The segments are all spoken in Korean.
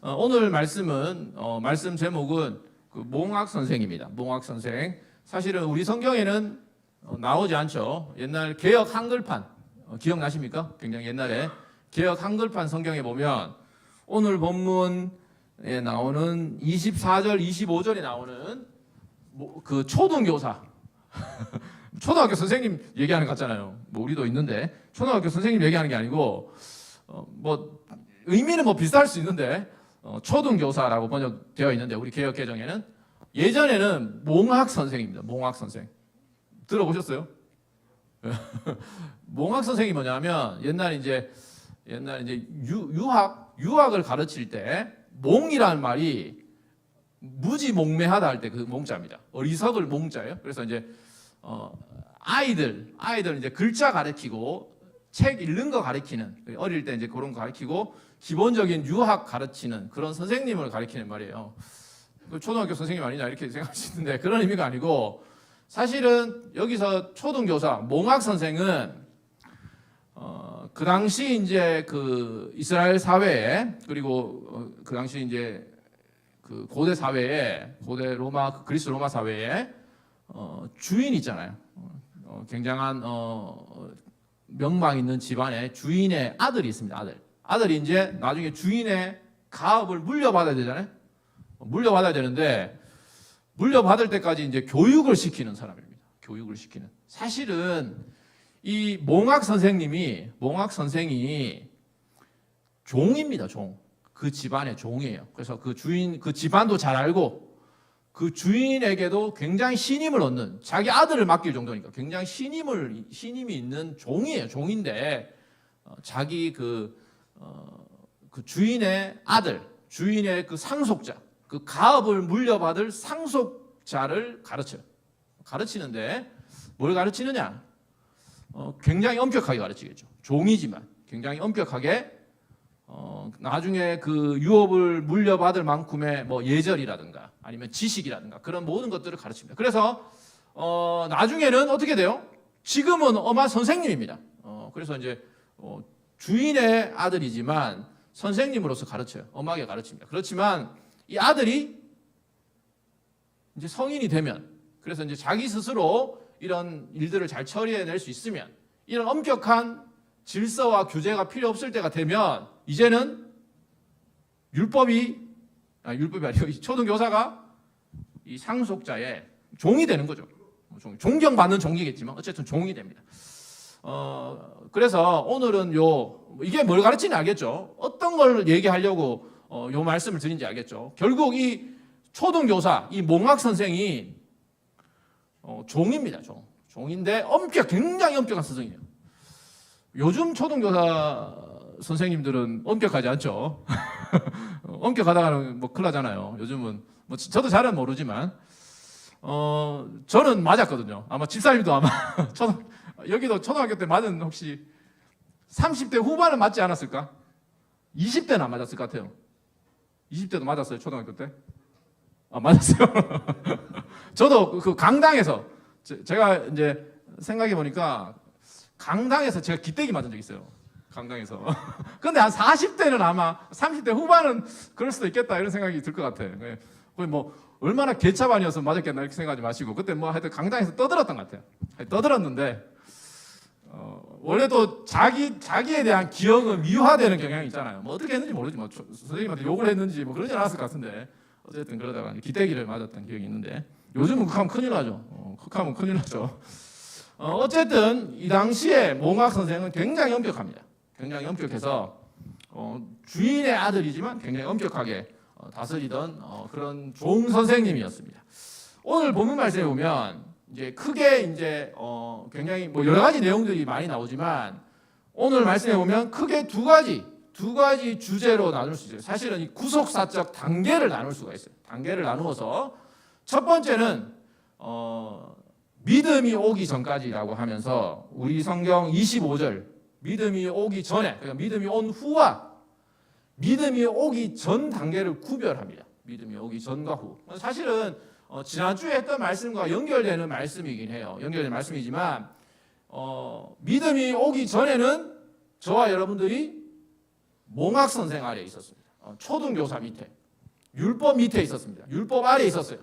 오늘 말씀은 말씀 제목은 그 몽학 선생입니다. 몽학 선생. 사실은 우리 성경에는 나오지 않죠. 옛날 개역 한글판 기억나십니까? 굉장히 옛날에 개역 한글판 성경에 보면 오늘 본문에 나오는 24절, 25절에 나오는 그 초등교사 초등학교 선생님 얘기하는 것 같잖아요. 우리도 있는데 초등학교 선생님 얘기하는 게 아니고 의미는 비슷할 수 있는데 초등교사라고 번역되어 있는데 우리 개역 개정에는 예전에는 몽학 선생입니다. 몽학 선생 들어보셨어요? 몽학 선생이 뭐냐면 옛날 이제 유학을 가르칠 때 몽이라는 말이 무지몽매하다 할 때 그 몽자입니다. 어리석을 몽자예요. 그래서 이제 아이들 이제 글자 가르치고 책 읽는 거 가르치는 어릴 때 이제 그런 거 가르치고 기본적인 유학 가르치는 그런 선생님을 가르치는 말이에요. 초등학교 선생님 아니냐 이렇게 생각하시는데 그런 의미가 아니고 사실은 여기서 초등교사 몽학 선생은 그 당시 이제 그 이스라엘 사회에 그리고 그 당시 이제 그 고대 사회에 고대 로마 그리스 로마 사회에 주인 있잖아요. 굉장한 명망 있는 집안에 주인의 아들이 있습니다. 아들이 이제 나중에 주인의 가업을 물려받아야 되잖아요. 물려받아야 되는데 물려받을 때까지 이제 교육을 시키는 사람입니다. 교육을 시키는. 사실은 이 몽학 선생이 종입니다. 종. 그 집안의 종이에요. 그래서 그 주인, 그 집안도 잘 알고 그 주인에게도 굉장히 신임을 얻는 자기 아들을 맡길 정도니까 굉장히 신임이 있는 종이에요. 종인데 자기 그 주인의 아들, 주인의 그 상속자, 그 가업을 물려받을 상속자를 가르쳐요. 가르치는데 뭘 가르치느냐? 굉장히 엄격하게 가르치겠죠. 종이지만 굉장히 엄격하게 나중에 그 유업을 물려받을 만큼의 예절이라든가 아니면 지식이라든가 그런 모든 것들을 가르칩니다. 그래서 나중에는 어떻게 돼요? 지금은 엄마 선생님입니다. 그래서 이제 주인의 아들이지만 선생님으로서 가르쳐요. 엄하게 가르칩니다. 그렇지만 이 아들이 이제 성인이 되면 그래서 이제 자기 스스로 이런 일들을 잘 처리해낼 수 있으면 이런 엄격한 질서와 규제가 필요 없을 때가 되면 이제는 율법이 아니고 초등교사가 이 상속자의 종이 되는 거죠. 존경받는 종이겠지만 어쨌든 종이 됩니다. 그래서 오늘은 이게 뭘 가르치는지 알겠죠? 어떤 걸 얘기하려고 요 말씀을 드린지 알겠죠? 결국 이 초등교사, 이 몽학 선생이 종입니다. 종인데 굉장히 엄격한 선생이에요. 요즘 초등교사 선생님들은 엄격하지 않죠. 엄격하다가는 큰일 나잖아요. 요즘은 저도 잘은 모르지만 저는 맞았거든요. 아마 집사님도 아마 여기도 초등학교 때 맞은 혹시 30대 후반은 맞지 않았을까? 20대는 안 맞았을 것 같아요. 20대도 맞았어요, 초등학교 때? 맞았어요. 저도 그 강당에서 제가 이제 생각해 보니까 강당에서 제가 기대기 맞은 적 있어요. 강당에서. 근데 한 40대는 아마 30대 후반은 그럴 수도 있겠다 이런 생각이 들 것 같아요. 거의 얼마나 개차반이어서 맞았겠나 이렇게 생각하지 마시고 그때 하여튼 강당에서 떠들었던 것 같아요. 떠들었는데 원래 또 자기에 대한 기억은 미화되는 경향이 있잖아요. 어떻게 했는지 모르지 선생님한테 욕을 했는지 그러진 않았을 것 같은데 어쨌든 그러다가 기대기를 맞았던 기억이 있는데 요즘은 극하면 큰일 나죠. 극하면 큰일 나죠. 어쨌든 이 당시에 몽학 선생은 굉장히 엄격합니다. 굉장히 엄격해서 주인의 아들이지만 굉장히 엄격하게 다스리던 그런 종 선생님이었습니다. 오늘 본문 말씀에 보면 이제 크게 이제 굉장히 여러 가지 내용들이 많이 나오지만 오늘 말씀에 보면 크게 두 가지 주제로 나눌 수 있어요. 사실은 이 구속사적 단계를 나눌 수가 있어요. 단계를 나누어서 첫 번째는 믿음이 오기 전까지라고 하면서 우리 성경 25절 믿음이 오기 전에 그러니까 믿음이 온 후와 믿음이 오기 전 단계를 구별합니다. 믿음이 오기 전과 후. 사실은 지난주에 했던 말씀과 연결되는 말씀이긴 해요. 연결되는 말씀이지만 믿음이 오기 전에는 저와 여러분들이 몽학 선생 아래에 있었습니다. 초등교사 밑에, 율법 밑에 있었습니다. 율법 아래에 있었어요.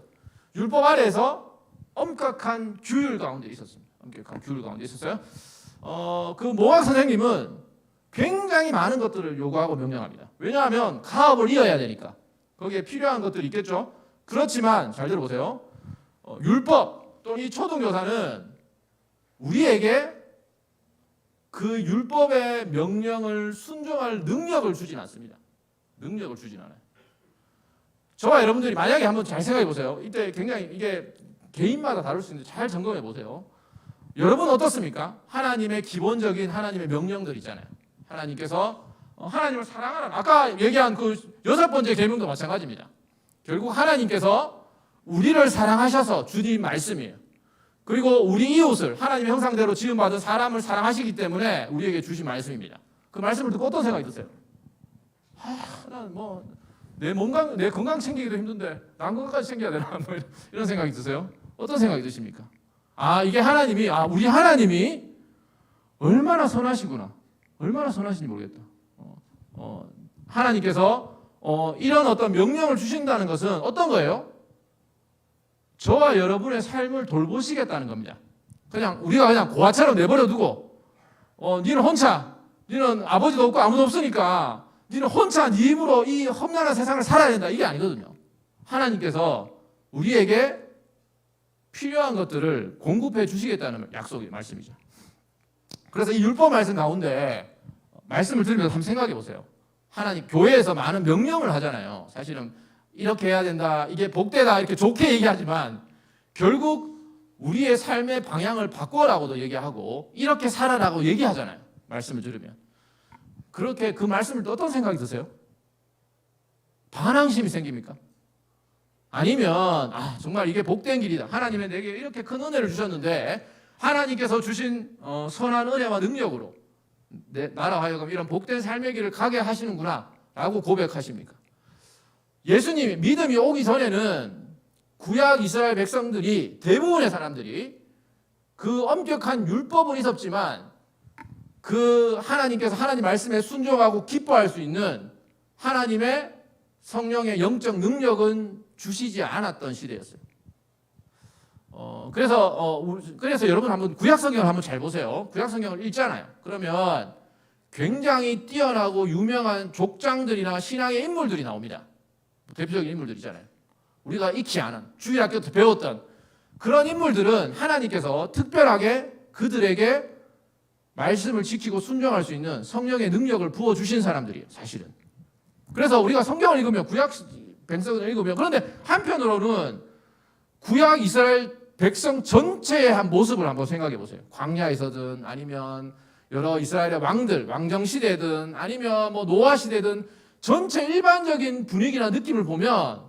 율법 아래에서 엄격한 규율 가운데 있었습니다. 엄격한 규율 가운데 있었어요. 그 모학 선생님은 굉장히 많은 것들을 요구하고 명령합니다. 왜냐하면 가업을 이어야 되니까. 거기에 필요한 것들이 있겠죠. 그렇지만 잘 들어보세요. 율법 또는 이 초등교사는 우리에게 그 율법의 명령을 순종할 능력을 주진 않습니다. 능력을 주진 않아요. 저와 여러분들이 만약에 한번 잘 생각해 보세요. 이때 굉장히 이게 개인마다 다를 수 있는데 잘 점검해 보세요. 여러분 어떻습니까? 하나님의 기본적인 하나님의 명령들 있잖아요. 하나님께서 하나님을 사랑하라. 아까 얘기한 그 6번째 계명도 마찬가지입니다. 결국 하나님께서 우리를 사랑하셔서 주신 말씀이에요. 그리고 우리 이웃을 하나님의 형상대로 지음받은 사람을 사랑하시기 때문에 우리에게 주신 말씀입니다. 그 말씀을 듣고 어떤 생각이 드세요? 난 뭐 내 건강 챙기기도 힘든데 남 건강까지 챙겨야 되나? 뭐 이런 생각이 드세요? 어떤 생각이 드십니까? 이게 우리 하나님이 얼마나 선하시구나. 얼마나 선하신지 모르겠다. 하나님께서 이런 어떤 명령을 주신다는 것은 어떤 거예요? 저와 여러분의 삶을 돌보시겠다는 겁니다. 우리가 그냥 고아처럼 내버려 두고, 니는 혼자, 니는 아버지도 없고 아무도 없으니까, 니는 혼자 니 힘으로 이 험난한 세상을 살아야 된다. 이게 아니거든요. 하나님께서 우리에게 필요한 것들을 공급해 주시겠다는 약속의 말씀이죠. 그래서 이 율법 말씀 가운데 말씀을 들으면서 한번 생각해 보세요. 하나님, 교회에서 많은 명령을 하잖아요. 사실은 이렇게 해야 된다, 이게 복되다, 이렇게 좋게 얘기하지만 결국 우리의 삶의 방향을 바꿔라고도 얘기하고 이렇게 살아라고 얘기하잖아요. 말씀을 들으면. 그렇게 그 말씀을 또 어떤 생각이 드세요? 반항심이 생깁니까? 아니면 정말 이게 복된 길이다. 하나님이 내게 이렇게 큰 은혜를 주셨는데 하나님께서 주신 선한 은혜와 능력으로 나라 하여금 이런 복된 삶의 길을 가게 하시는구나 라고 고백하십니까? 예수님이 믿음이 오기 전에는 구약 이스라엘 백성들이, 대부분의 사람들이 그 엄격한 율법은 있었지만 그 하나님께서 하나님 말씀에 순종하고 기뻐할 수 있는 하나님의 성령의 영적 능력은 주시지 않았던 시대였어요. 그래서 여러분 한번 구약 성경을 한번 잘 보세요. 구약 성경을 읽잖아요. 그러면 굉장히 뛰어나고 유명한 족장들이나 신앙의 인물들이 나옵니다. 대표적인 인물들이잖아요. 우리가 익히 아는, 주일학교 때 배웠던 그런 인물들은 하나님께서 특별하게 그들에게 말씀을 지키고 순종할 수 있는 성령의 능력을 부어주신 사람들이에요, 사실은. 그래서 우리가 성경을 읽으면, 구약 백성을 읽으면, 그런데 한편으로는 구약 이스라엘 백성 전체의 한 모습을 한번 생각해 보세요. 광야에서든 아니면 여러 이스라엘의 왕들, 왕정시대든 아니면 뭐 노아시대든 전체 일반적인 분위기나 느낌을 보면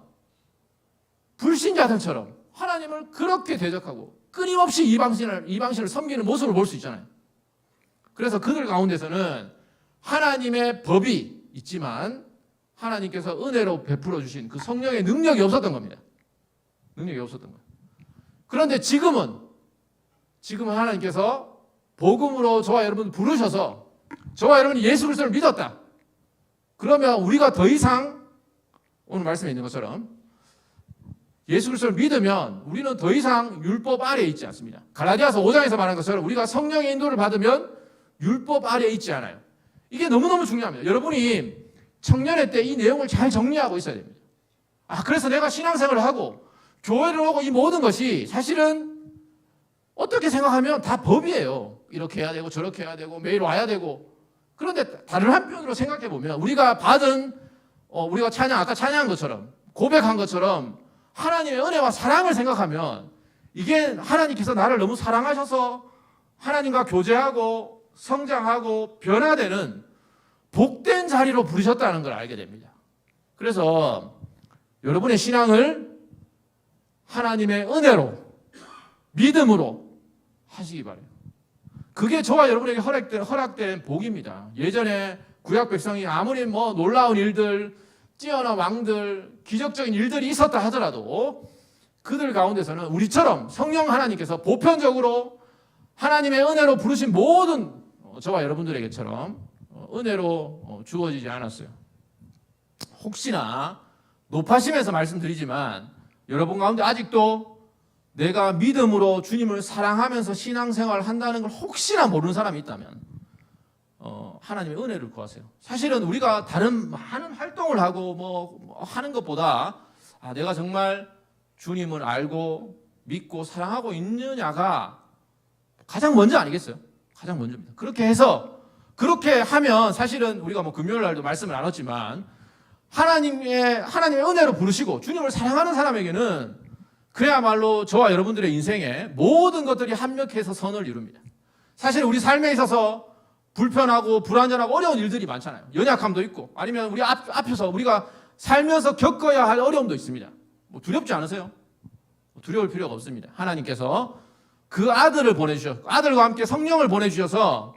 불신자들처럼 하나님을 그렇게 대적하고 끊임없이 이방신을 섬기는 모습을 볼 수 있잖아요. 그래서 그들 가운데서는 하나님의 법이 있지만 하나님께서 은혜로 베풀어 주신 그 성령의 능력이 없었던 겁니다. 능력이 없었던 거예요. 그런데 지금은 하나님께서 복음으로 저와 여러분을 부르셔서 저와 여러분이 예수 그리스도를 믿었다. 그러면 우리가 더 이상 오늘 말씀에 있는 것처럼 예수 그리스도를 믿으면 우리는 더 이상 율법 아래에 있지 않습니다. 갈라디아서 5장에서 말한 것처럼 우리가 성령의 인도를 받으면 율법 아래에 있지 않아요. 이게 너무너무 중요합니다. 여러분이 청년회 때 이 내용을 잘 정리하고 있어야 됩니다. 그래서 내가 신앙생활을 하고 교회를 오고 이 모든 것이 사실은 어떻게 생각하면 다 법이에요. 이렇게 해야 되고 저렇게 해야 되고 매일 와야 되고. 그런데 다른 한편으로 생각해 보면 우리가 받은 우리가 아까 찬양한 것처럼 고백한 것처럼 하나님의 은혜와 사랑을 생각하면 이게 하나님께서 나를 너무 사랑하셔서 하나님과 교제하고 성장하고 변화되는 복된 자리로 부르셨다는 걸 알게 됩니다. 그래서 여러분의 신앙을 하나님의 은혜로 믿음으로 하시기 바래요. 그게 저와 여러분에게 허락된 복입니다. 예전에 구약 백성이 아무리 뭐 놀라운 일들, 뛰어난 왕들, 기적적인 일들이 있었다 하더라도 그들 가운데서는 우리처럼 성령 하나님께서 보편적으로 하나님의 은혜로 부르신 모든 저와 여러분들에게처럼 은혜로 주어지지 않았어요. 혹시나 높아심에서 말씀드리지만 여러분 가운데 아직도 내가 믿음으로 주님을 사랑하면서 신앙생활을 한다는 걸 혹시나 모르는 사람이 있다면 하나님의 은혜를 구하세요. 사실은 우리가 다른 많은 활동을 하고 뭐 하는 것보다 내가 정말 주님을 알고 믿고 사랑하고 있느냐가 가장 먼저 아니겠어요? 가장 먼저입니다. 그렇게 해서 그렇게 하면 사실은 우리가 뭐 금요일 날도 말씀을 나눴지만 하나님의 은혜로 부르시고 주님을 사랑하는 사람에게는 그야말로 저와 여러분들의 인생에 모든 것들이 합력해서 선을 이룹니다. 사실 우리 삶에 있어서 불편하고 불안전하고 어려운 일들이 많잖아요. 연약함도 있고 아니면 우리 앞에서 우리가 살면서 겪어야 할 어려움도 있습니다. 뭐 두렵지 않으세요? 두려울 필요가 없습니다. 하나님께서 그 아들을 보내주셔서 아들과 함께 성령을 보내주셔서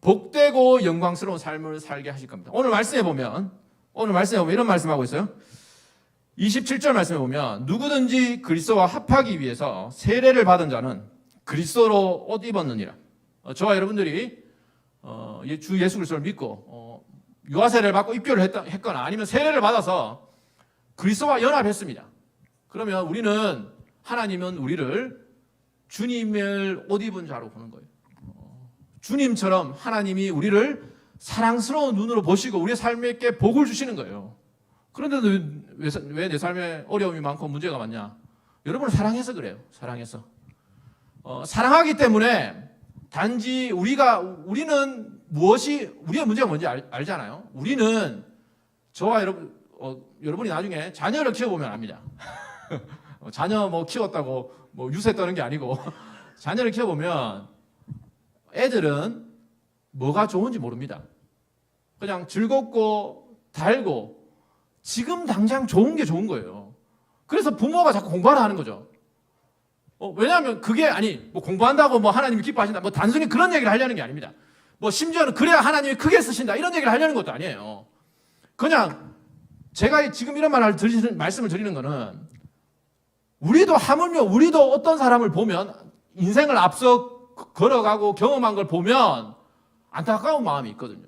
복되고 영광스러운 삶을 살게 하실 겁니다. 오늘 말씀해 보면 이런 말씀하고 있어요. 27절 말씀해 보면 누구든지 그리스도와 합하기 위해서 세례를 받은 자는 그리스도로 옷 입었느니라. 저와 여러분들이 주 예수 그리스도를 믿고 유아세례를 받고 입교를 했거나 아니면 세례를 받아서 그리스도와 연합했습니다. 그러면 하나님은 우리를 주님을 옷 입은 자로 보는 거예요. 주님처럼 하나님이 우리를 사랑스러운 눈으로 보시고 우리의 삶에 복을 주시는 거예요. 그런데도 왜 내 삶에 어려움이 많고 문제가 많냐? 여러분을 사랑해서 그래요. 사랑해서. 사랑하기 때문에 단지 우리는 우리의 문제가 뭔지 알잖아요. 우리는 저와 여러분이 나중에 자녀를 키워보면 압니다. 자녀 키웠다고 유세 떠는 게 아니고 자녀를 키워보면 애들은 뭐가 좋은지 모릅니다. 그냥 즐겁고 달고 지금 당장 좋은 게 좋은 거예요. 그래서 부모가 자꾸 공부하라 하는 거죠. 왜냐하면 그게 공부한다고 하나님이 기뻐하신다 단순히 그런 얘기를 하려는 게 아닙니다. 심지어는 그래야 하나님이 크게 쓰신다 이런 얘기를 하려는 것도 아니에요. 그냥 제가 지금 이런 말씀을 드리는 거는 우리도 어떤 사람을 보면 인생을 앞서 걸어가고 경험한 걸 보면 안타까운 마음이 있거든요.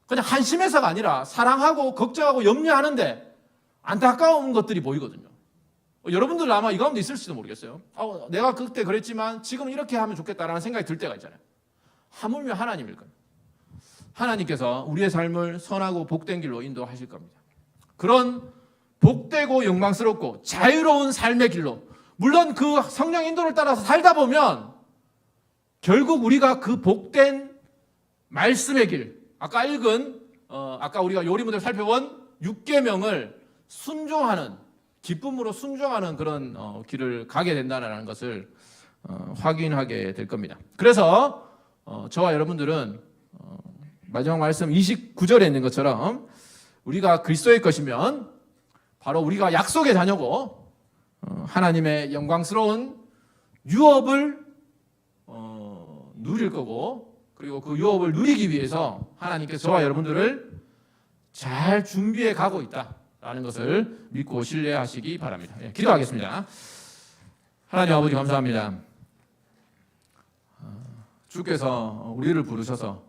그냥 한심해서가 아니라 사랑하고 걱정하고 염려하는데 안타까운 것들이 보이거든요. 여러분들 아마 이 가운데 있을지도 모르겠어요. 내가 그때 그랬지만 지금 이렇게 하면 좋겠다라는 생각이 들 때가 있잖아요. 하물며 하나님일 겁니다. 하나님께서 우리의 삶을 선하고 복된 길로 인도하실 겁니다. 그런 복되고 영광스럽고 자유로운 삶의 길로, 물론 그 성령 인도를 따라서 살다 보면 결국 우리가 그 복된 말씀의 길, 아까 읽은 아까 우리가 요리문을 살펴본 6계명을 순종하는, 기쁨으로 순종하는 그런 길을 가게 된다는 것을 확인하게 될 겁니다. 그래서 저와 여러분들은 마지막 말씀 29절에 있는 것처럼 우리가 그리스도의 것이면 바로 우리가 약속의 자녀고 하나님의 영광스러운 유업을 누릴 거고, 그리고 그 유업을 누리기 위해서 하나님께서 저와 여러분들을 잘 준비해 가고 있다라는 것을 믿고 신뢰하시기 바랍니다. 기도하겠습니다. 하나님 아버지 감사합니다. 주께서 우리를 부르셔서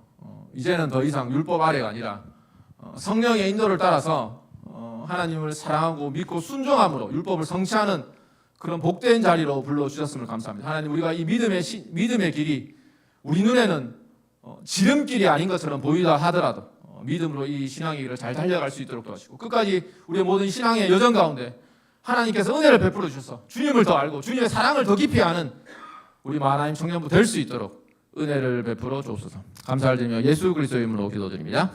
이제는 더 이상 율법 아래가 아니라 성령의 인도를 따라서 하나님을 사랑하고 믿고 순종함으로 율법을 성취하는 그런 복된 자리로 불러주셨음을 감사합니다. 하나님, 우리가 이 믿음의 길이 우리 눈에는 지름길이 아닌 것처럼 보이다 하더라도 믿음으로 이 신앙의 길을 잘 달려갈 수 있도록 도와주시고, 끝까지 우리의 모든 신앙의 여정 가운데 하나님께서 은혜를 베풀어 주셔서 주님을 더 알고 주님의 사랑을 더 깊이 아는 우리 마하나임 청년부 될 수 있도록 은혜를 베풀어 주옵소서. 감사를 드리며 예수 그리스도의 이름으로 기도드립니다.